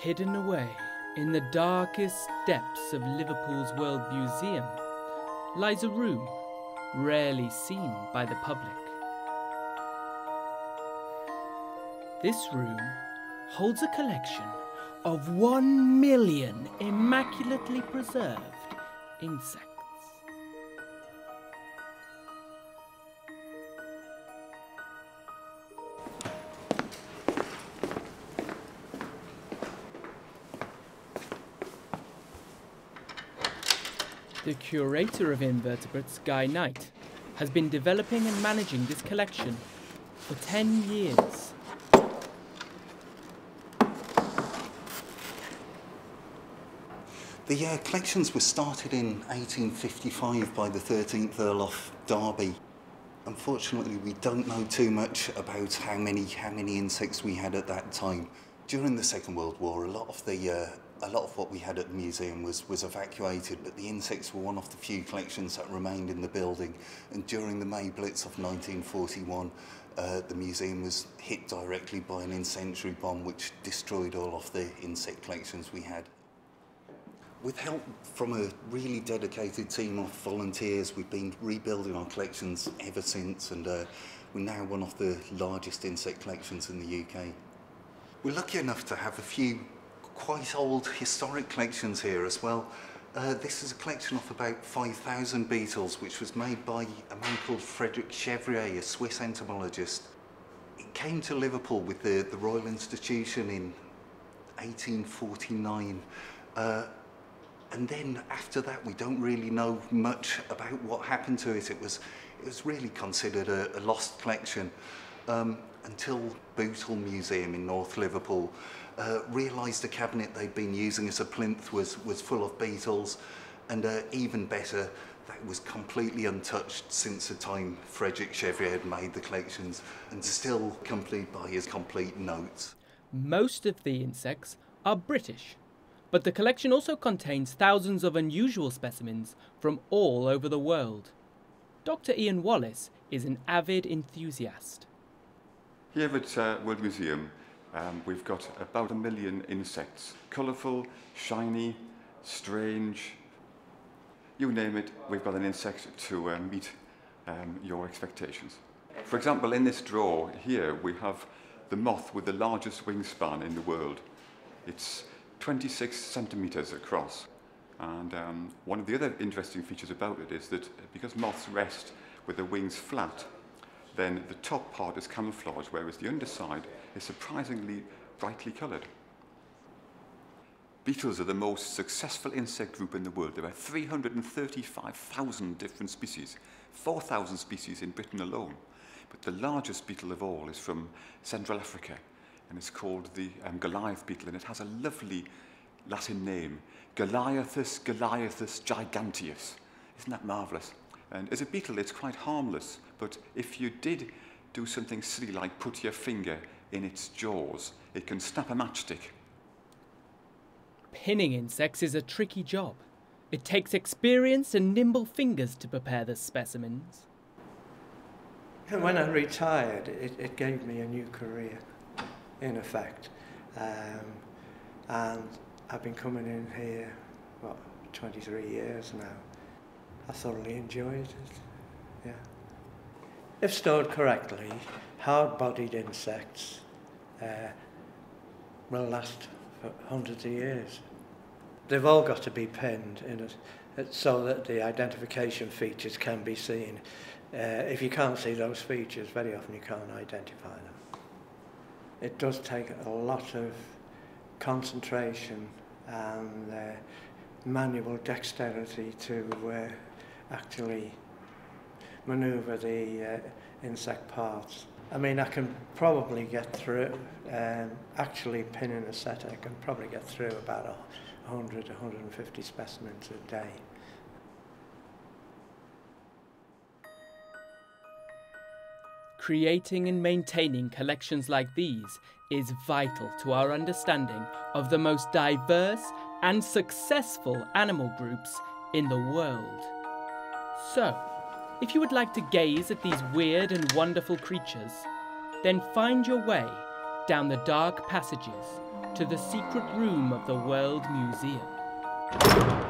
Hidden away in the darkest depths of Liverpool's World Museum lies a room rarely seen by the public. This room holds a collection of 1 million immaculately preserved insects. The curator of invertebrates, Guy Knight, has been developing and managing this collection for 10 years. The collections were started in 1855 by the 13th Earl of Derby. Unfortunately, we don't know too much about how many insects we had at that time. During the Second World War, a lot of what we had at the museum was evacuated, but the insects were one of the few collections that remained in the building. And during the May Blitz of 1941, the museum was hit directly by an incendiary bomb which destroyed all of the insect collections we had. With help from a really dedicated team of volunteers, we've been rebuilding our collections ever since, and we're now one of the largest insect collections in the UK. We're lucky enough to have a few quite old historic collections here as well. This is a collection of about 5,000 beetles, which was made by a man called Frederick Chevrier, a Swiss entomologist. It came to Liverpool with the Royal Institution in 1849. And then after that, we don't really know much about what happened to it. It was really considered a lost collection until Bootle Museum in North Liverpool realised the cabinet they'd been using as a plinth was full of beetles, and even better, that was completely untouched since the time Frederick Chevrier had made the collections, and still accompanied by his complete notes. Most of the insects are British, but the collection also contains thousands of unusual specimens from all over the world. Dr. Ian Wallace is an avid enthusiast. Here at World Museum, we've got about 1 million insects. Colourful, shiny, strange, you name it, we've got an insect to meet your expectations. For example, in this drawer here, we have the moth with the largest wingspan in the world. It's 26 centimetres across. And one of the other interesting features about it is that because moths rest with their wings flat, then the top part is camouflage, whereas the underside is surprisingly brightly coloured. Beetles are the most successful insect group in the world. There are 335,000 different species, 4,000 species in Britain alone. But the largest beetle of all is from Central Africa, and it's called the Goliath beetle, and it has a lovely Latin name, Goliathus giganteus. Isn't that marvellous? And as a beetle, it's quite harmless, but if you did do something silly like put your finger in its jaws, it can snap a matchstick. Pinning insects is a tricky job. It takes experience and nimble fingers to prepare the specimens. When I retired, it gave me a new career, in effect. And I've been coming in here, 23 years now. I thoroughly enjoyed it, yeah. If stored correctly, hard-bodied insects will last for hundreds of years. They've all got to be pinned in it so that the identification features can be seen. If you can't see those features, very often you can't identify them. It does take a lot of concentration and manual dexterity to actually manoeuvre the insect parts. I mean, I can probably get through, actually pinning a set, I can probably get through about 100, 150 specimens a day. Creating and maintaining collections like these is vital to our understanding of the most diverse and successful animal groups in the world. So, if you would like to gaze at these weird and wonderful creatures, then find your way down the dark passages to the secret room of the World Museum.